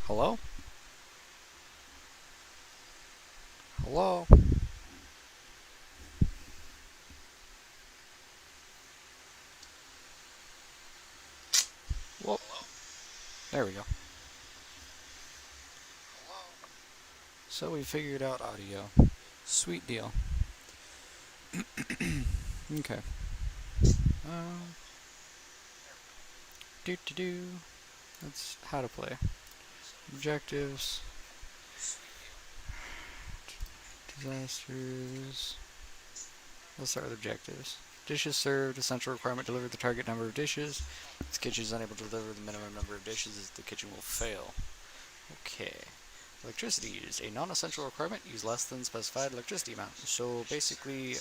Hello? Hello? Whoa. There we go. So we figured out audio. Sweet deal. Okay. Um, do. That's how to play. Objectives. Disasters. Let's start with objectives. Dishes served. Essential requirement: deliver the target number of dishes. If the kitchen is unable to deliver the minimum number of dishes, the kitchen will fail. Okay. Electricity used. A non-essential requirement: use less than specified electricity amount. So basically,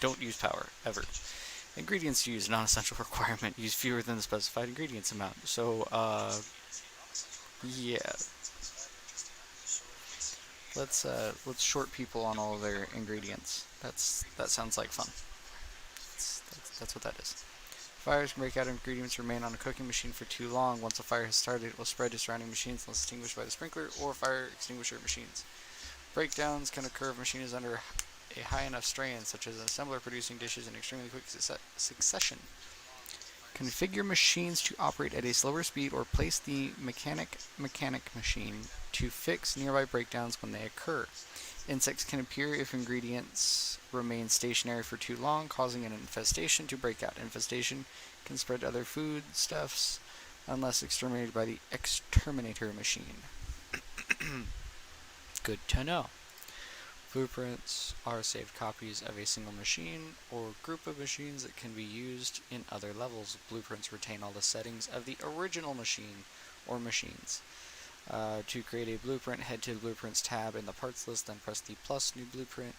don't use power ever. Ingredients used, non-essential requirement: use fewer than the specified ingredients amount. So, yeah, let's short people on all of their ingredients. That sounds like fun. That's what that is. Fires can break out if ingredients remain on a cooking machine for too long. Once a fire has started, it will spread to surrounding machines unless extinguished by the sprinkler or fire extinguisher machines. Breakdowns can occur if a machine is under a high enough strain, such as an assembler producing dishes in extremely quick succession. Configure machines to operate at a slower speed or place the mechanic machine to fix nearby breakdowns when they occur. Insects can appear if ingredients remain stationary for too long, causing an infestation to break out. Infestation can spread to other foodstuffs unless exterminated by the exterminator machine. Good to know. Blueprints are saved copies of a single machine or group of machines that can be used in other levels. Blueprints retain all the settings of the original machine or machines. To create a blueprint, head to the Blueprints tab in the parts list, then press the plus new blueprint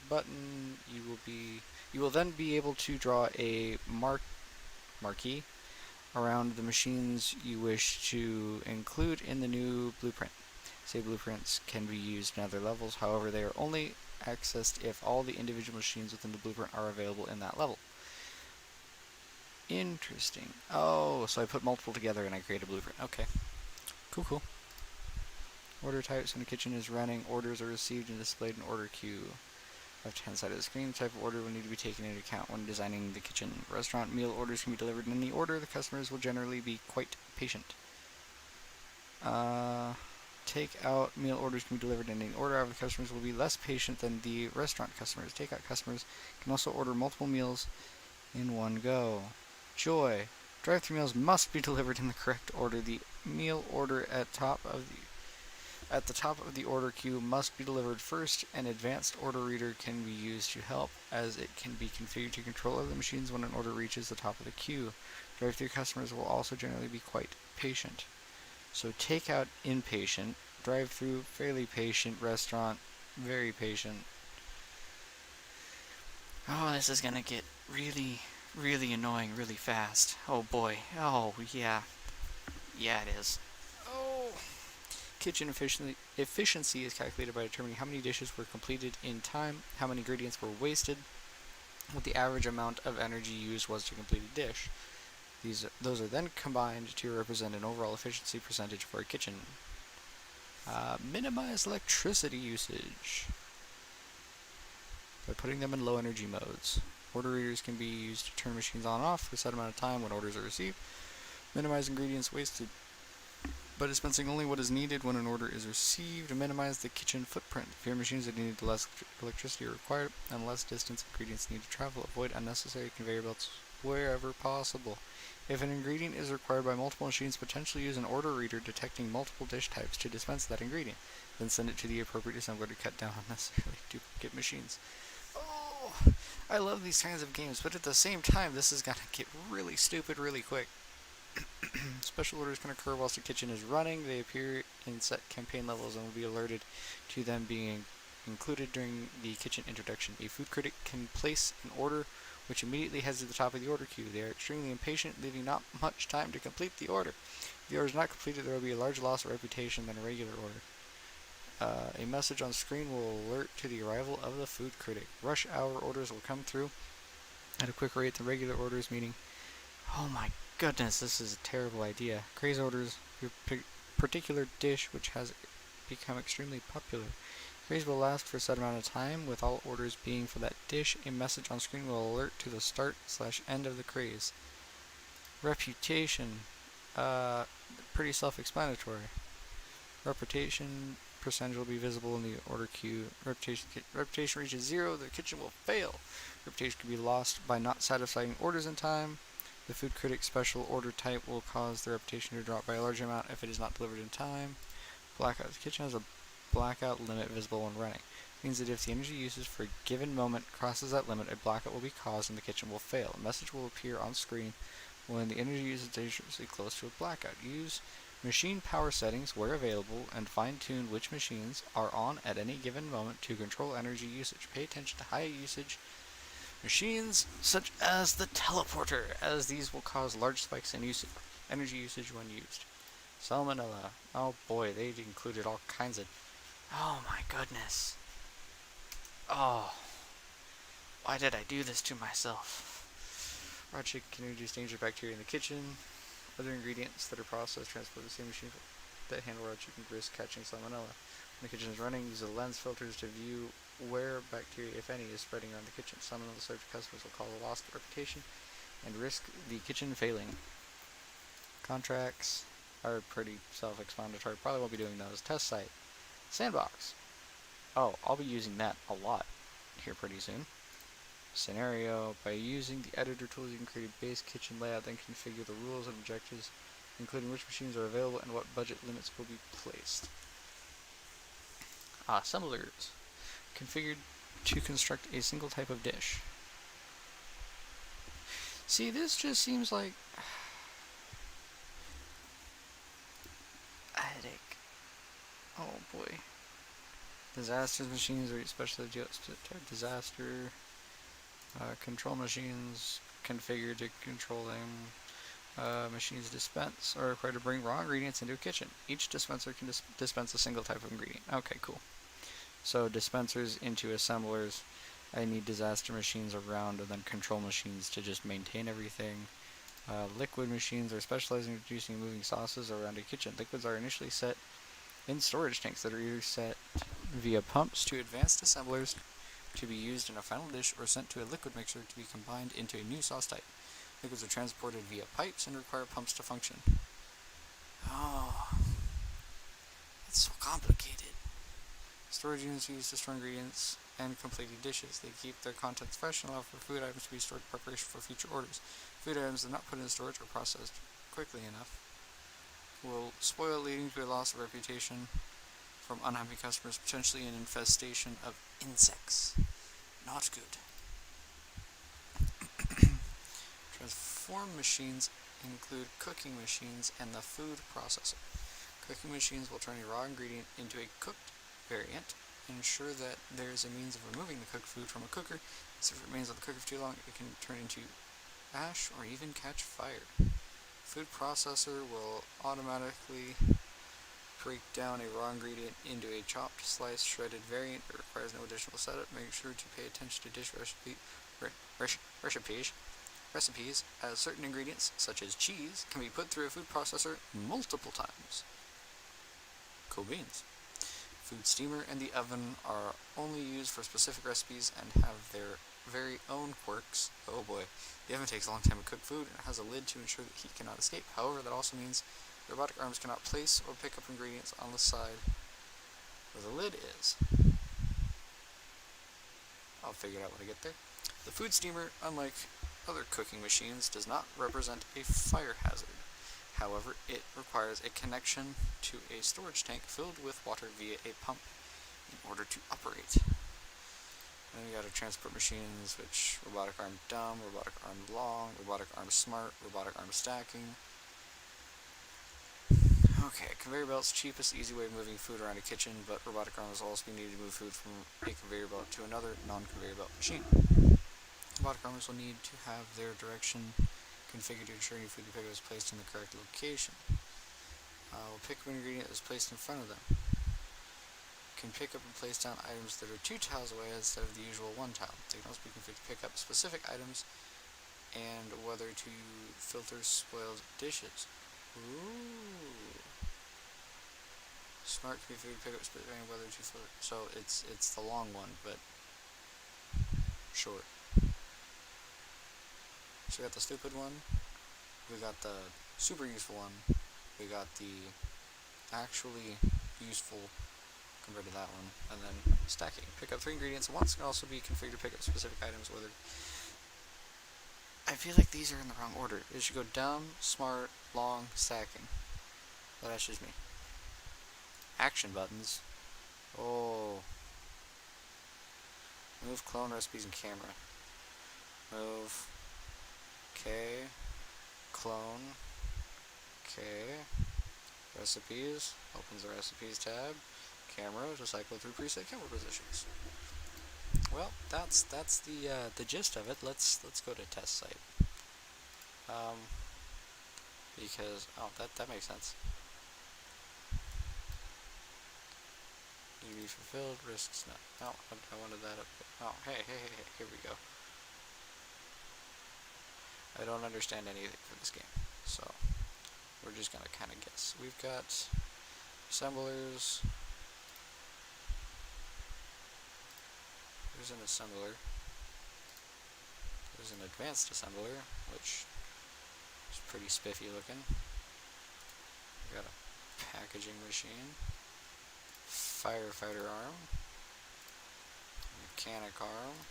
button. You will then be able to draw a marquee around the machines you wish to include in the new blueprint. Say blueprints can be used in other levels, however they are only accessed if all the individual machines within the blueprint are available in that level. Interesting. Oh, so I put multiple together and I create a blueprint. Okay. Cool. Order types: when the kitchen is running, orders are received and displayed in order queue. Left-hand side of the screen, the type of order will need to be taken into account when designing the kitchen. Restaurant meal orders can be delivered in any order. The customers will generally be quite patient. Take-out meal orders can be delivered in any order. However, the customers will be less patient than the restaurant customers. Take-out customers can also order multiple meals in one go. Joy. Drive-thru meals must be delivered in the correct order. The meal order at the top of the order queue must be delivered first. An advanced order reader can be used to help, as it can be configured to control other machines when an order reaches the top of the queue. Drive-thru customers will also generally be quite patient. So takeout, impatient. Drive-thru, fairly patient. Restaurant, very patient. Oh, this is gonna get really annoying really fast. Oh boy. Oh, yeah. Yeah, it is. Oh. Kitchen efficiency is calculated by determining how many dishes were completed in time, how many ingredients were wasted, what the average amount of energy used was to complete a dish. Those are then combined to represent an overall efficiency percentage for a kitchen. Minimize electricity usage by putting them in low energy modes. Order readers can be used to turn machines on and off for a set amount of time when orders are received. Minimize ingredients wasted by dispensing only what is needed when an order is received. Minimize the kitchen footprint. Fewer machines that need less electricity are required and less distance ingredients need to travel. Avoid unnecessary conveyor belts wherever possible. If an ingredient is required by multiple machines, potentially use an order reader detecting multiple dish types to dispense that ingredient. Then send it to the appropriate assembler to cut down unnecessarily duplicate machines. Oh, I love these kinds of games, but at the same time, this is gonna get really stupid really quick. Special orders can occur whilst the kitchen is running. They appear in set campaign levels and will be alerted to them being included during the kitchen introduction. A food critic can place an order which immediately heads to the top of the order queue. They are extremely impatient, leaving not much time to complete the order. If the order is not completed, there will be a large loss of reputation than a regular order. A message on screen will alert to the arrival of the food critic. Rush hour orders will come through at a quicker rate than regular orders, meaning, oh my goodness, this is a terrible idea. Craze orders particular dish which has become extremely popular. The craze will last for a set amount of time, with all orders being for that dish. A message on screen will alert to the start/end of the craze. Reputation, pretty self-explanatory. Reputation percentage will be visible in the order queue. Reputation reaches 0, the kitchen will fail. Reputation can be lost by not satisfying orders in time. The food critic special order type will cause the reputation to drop by a large amount if it is not delivered in time. Blackout. The kitchen has a blackout limit visible when running. It means that if the energy usage for a given moment crosses that limit, a blackout will be caused and the kitchen will fail. A message will appear on screen when the energy usage is dangerously close to a blackout. Use machine power settings where available and fine-tune which machines are on at any given moment to control energy usage. Pay attention to high usage machines such as the teleporter, as these will cause large spikes in energy usage when used. Salmonella. Oh boy, they included all kinds of... Oh my goodness. Oh. Why did I do this to myself? Raw chicken can introduce dangerous bacteria in the kitchen. Other ingredients that are processed transport the same machine that handle raw chicken risk catching salmonella. When the kitchen is running, use the lens filters to view where bacteria, if any, is spreading around the kitchen. Salmonella served to customers will cause a lost reputation and risk the kitchen failing. Contracts are pretty self-explanatory. Probably won't be doing those. Test site. Sandbox. Oh, I'll be using that a lot here pretty soon. Scenario. By using the editor tools, you can create a base kitchen layout, then configure the rules and objectives, including which machines are available and what budget limits will be placed. Assemblers. Configured to construct a single type of dish. See, this just seems like a headache. Oh boy. Disasters machines are especially disaster. Control machines configured to control them. Machines dispense are required to bring raw ingredients into a kitchen. Each dispenser can dispense a single type of ingredient. Okay, cool. So dispensers into assemblers. I need disaster machines around, and then control machines to just maintain everything. Liquid machines are specialized in producing and moving sauces around a kitchen. Liquids are initially set in storage tanks that are either set via pumps to advanced assemblers to be used in a final dish or sent to a liquid mixer to be combined into a new sauce type. Liquids are transported via pipes and require pumps to function. Oh, it's so complicated. Storage units are used to store ingredients and completed dishes. They keep their contents fresh and allow for food items to be stored in preparation for future orders. Food items that are not put in storage or processed quickly enough will spoil, leading to a loss of reputation from unhappy customers, potentially an infestation of insects. Not good. Transform machines include cooking machines and the food processor. Cooking machines will turn a raw ingredient into a cooked variant, ensure that there is a means of removing the cooked food from a cooker, so if it remains on the cooker for too long, it can turn into ash or even catch fire. Food processor will automatically break down a raw ingredient into a chopped, sliced, shredded variant. It requires no additional setup. Make sure to pay attention to dish recipes, as certain ingredients, such as cheese, can be put through a food processor multiple times. Cool beans. Food steamer and the oven are only used for specific recipes and have their very own quirks. Oh boy. The oven takes a long time to cook food and has a lid to ensure that heat cannot escape. However, that also means robotic arms cannot place or pick up ingredients on the side where the lid is. I'll figure it out when I get there. The food steamer, unlike other cooking machines, does not represent a fire hazard. However, it requires a connection to a storage tank filled with water via a pump in order to operate. Then we got our transport machines, which robotic arm dumb, robotic arm long, robotic arm smart, robotic arm stacking. Okay, conveyor belts, cheapest, easy way of moving food around a kitchen, but robotic arms will also be needed to move food from a conveyor belt to another non-conveyor belt machine. Robotic arms will need to have their direction configured to ensure any food you pick up is placed in the correct location. Will pick up an ingredient that is placed in front of them. Can pick up and place down items that are 2 tiles away instead of the usual 1 tile. They can also be configured to pick up specific items and whether to filter spoiled dishes. Ooh. Smart can be food pickup depending on whether to fill it. So it's the long one, but short. So we got the stupid one. We got the super useful one. We got the actually useful compared to that one. And then stacking. Pick up 3 ingredients at once can also be configured to pick up specific items, whether... I feel like these are in the wrong order. It should go dumb, smart, long, stacking. But that's just me. Action buttons. Oh. Move, clone, recipes, and camera. Move. Okay. Clone. Okay. Recipes. Opens the recipes tab. Camera to cycle through preset camera positions. Well, that's the gist of it. Let's go to test site. Because that makes sense. Need to be fulfilled. Risks not. No, I wanted that up. Oh, hey, here we go. I don't understand anything for this game, so we're just gonna kind of guess. We've got assemblers. There's an assembler. There's an advanced assembler, which is pretty spiffy looking. We got a packaging machine, firefighter arm, mechanic arm,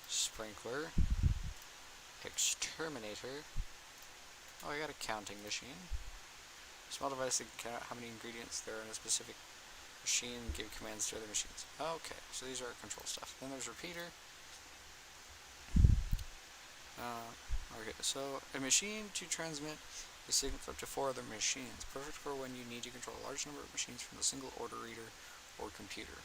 sprinkler, exterminator. Oh, I got a counting machine. Small device that can count how many ingredients there are in a specific machine and give commands to other machines. Okay, so these are our control stuff. Then there's repeater. Okay, so a machine to transmit a signal to up to 4 other machines. Perfect for when you need to control a large number of machines from a single order reader or computer.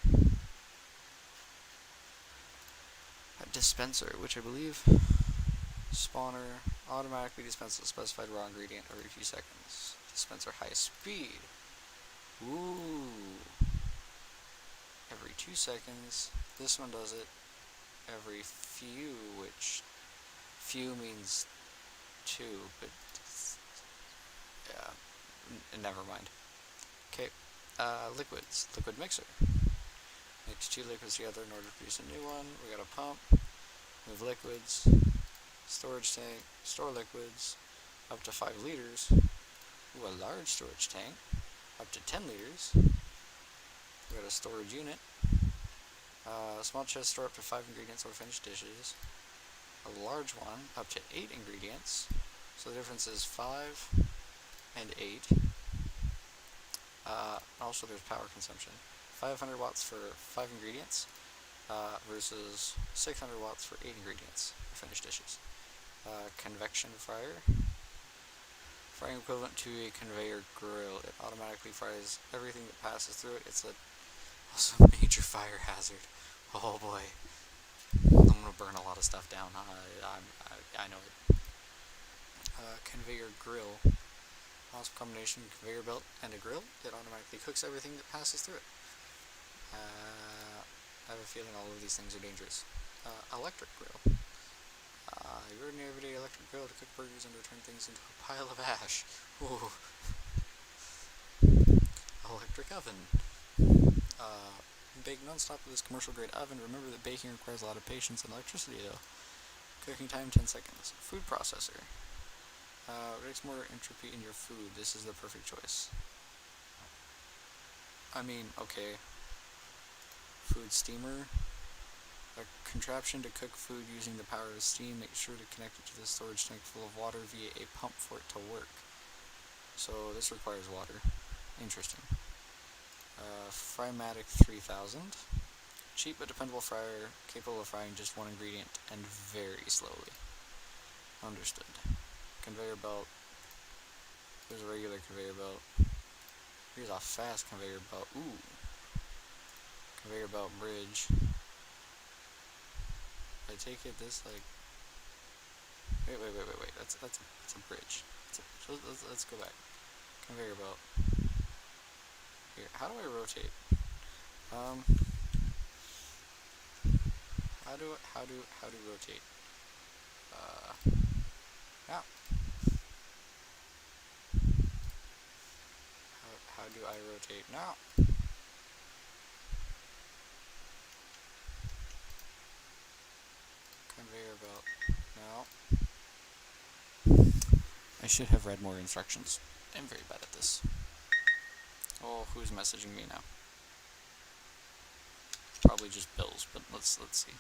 A dispenser, which I believe spawner automatically dispenses a specified raw ingredient every few seconds. Dispenser high speed. Ooh. Every 2 seconds. This one does it every few, which few means 2, but yeah, never mind. Okay, liquids. Liquid mixer. Mix 2 liquids together in order to produce a new one. We got a pump. Move liquids. Storage tank. Store liquids. Up to 5 liters. Ooh, a large storage tank. Up to 10 liters. We got a storage unit. Small chest store up to 5 ingredients or finished dishes. A large one up to 8 ingredients. So the difference is 5 and 8. Also there's power consumption. 500 watts for 5 ingredients versus 600 watts for 8 ingredients for finished dishes. Convection fryer. Frying equivalent to a conveyor grill. It automatically fries everything that passes through it. It's also a major fire hazard. Oh boy. I'm gonna burn a lot of stuff down. I know it. Conveyor grill. Also combination conveyor belt and a grill. It automatically cooks everything that passes through it. I have a feeling all of these things are dangerous. Electric grill. Your ordinary everyday electric grill to cook burgers and to turn things into a pile of ash. Ooh. Electric oven. Bake non-stop with this commercial grade oven. Remember that baking requires a lot of patience and electricity though. Cooking time 10 seconds. Food processor. Makes more entropy in your food. This is the perfect choice. I mean, okay. Food steamer. A contraption to cook food using the power of steam. Make sure to connect it to the storage tank full of water via a pump for it to work. So this requires water. Interesting. Frymatic 3000. Cheap but dependable fryer, capable of frying just 1 ingredient and very slowly. Understood. Conveyor belt. There's a regular conveyor belt. Here's a fast conveyor belt. Ooh. Conveyor belt bridge. I take it this like. Wait. That's a bridge. Let's go back. Conveyor belt. Here, how do I rotate? How do rotate? Yeah. how do I rotate now? Conveyor belt. No. I should have read more instructions. I'm very bad at this. Oh, who's messaging me now? Probably just Bills, but let's see.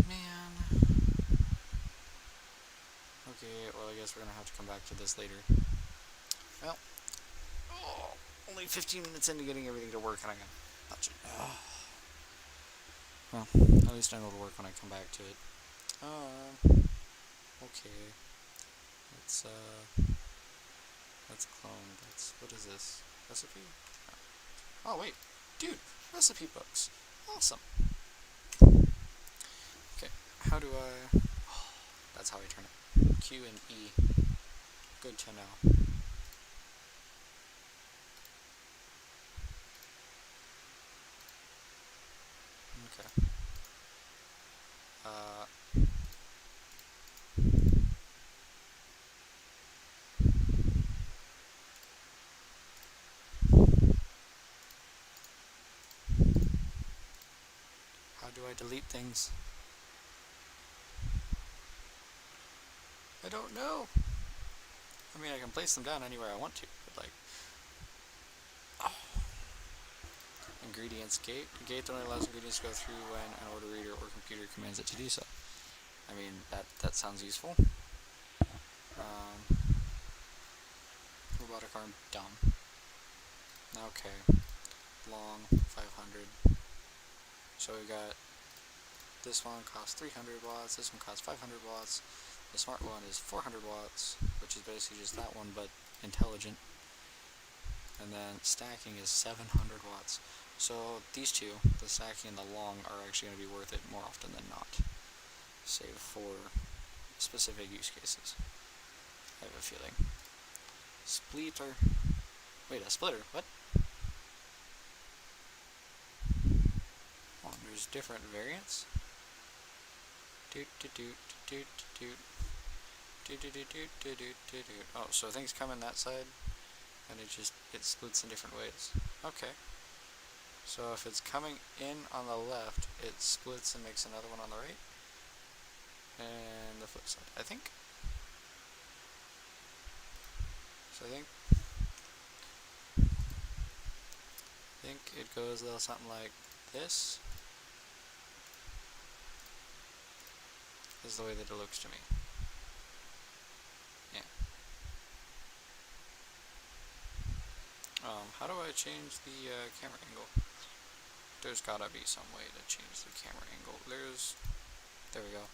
Man. Okay, well I guess we're gonna have to come back to this later. Well, only 15 minutes into getting everything to work and I got touch it. Well, at least I know it'll work when I come back to it. Okay. Let's clone. What is this? Recipe? Oh wait, dude, recipe books. Awesome. Okay, how do I... that's how I turn it. Q and E. Good to know. Okay. How do I delete things? I don't know. I mean, I can place them down anywhere I want to, but like... Ingredients gate. A gate that only allows ingredients to go through when an order reader or computer commands it to do so. I mean, that sounds useful. Robotic arm, dumb. Okay. Long, 500. So we got... this one costs 300 watts, this one costs 500 watts. The smart one is 400 watts, which is basically just that one, but intelligent. And then stacking is 700 watts. So these two, the stacking and the long, are actually going to be worth it more often than not. Save for specific use cases. I have a feeling. Splitter. Wait, a splitter? What? Oh, there's different variants? Oh, so things come in that side, and it splits in different ways. Okay. So if it's coming in on the left, it splits and makes another one on the right. And the flip side, I think. So I think it goes a little something like this. This is the way that it looks to me. Yeah. How do I change the camera angle? There's gotta be some way to change the camera angle. There we go.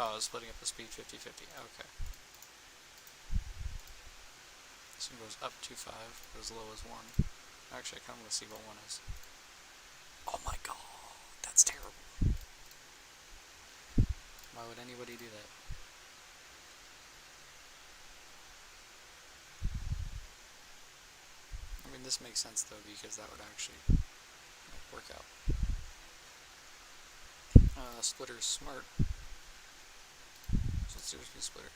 Oh, it's splitting up the speed 50-50. Okay. This one goes up to 5, as low as 1. Actually, I kind of want to see what 1 is. Oh my god, that's terrible. Why would anybody do that? I mean, this makes sense though, because that would actually work out. Splitter smart. So let's do a splitter.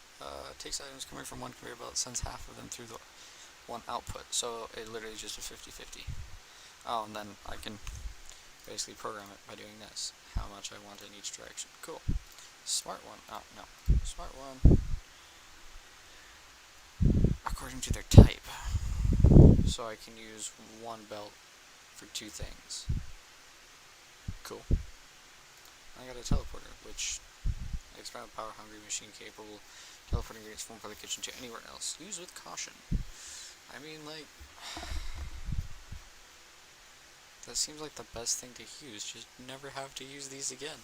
Takes items coming from one conveyor belt, sends half of them through the one output. So it literally is just a 50-50. Oh, and then I can basically program it by doing this. How much I want in each direction. Cool. Smart one. Oh, no. Smart one. According to their type. So I can use one belt for 2 things. Cool. I got a teleporter, which expanded power hungry machine capable teleporting ingredients from the kitchen to anywhere else. Use with caution. I mean, like, that seems like the best thing to use. Just never have to use these again.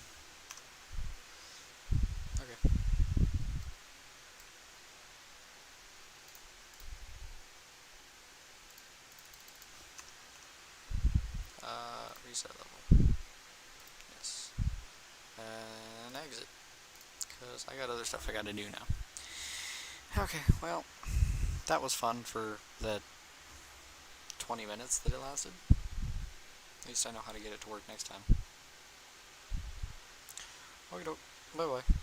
Okay. Reset level. Yes. And exit. because I got other stuff I gotta do now. Okay, well, that was fun for the 20 minutes that it lasted. At least I know how to get it to work next time. Okay, bye bye.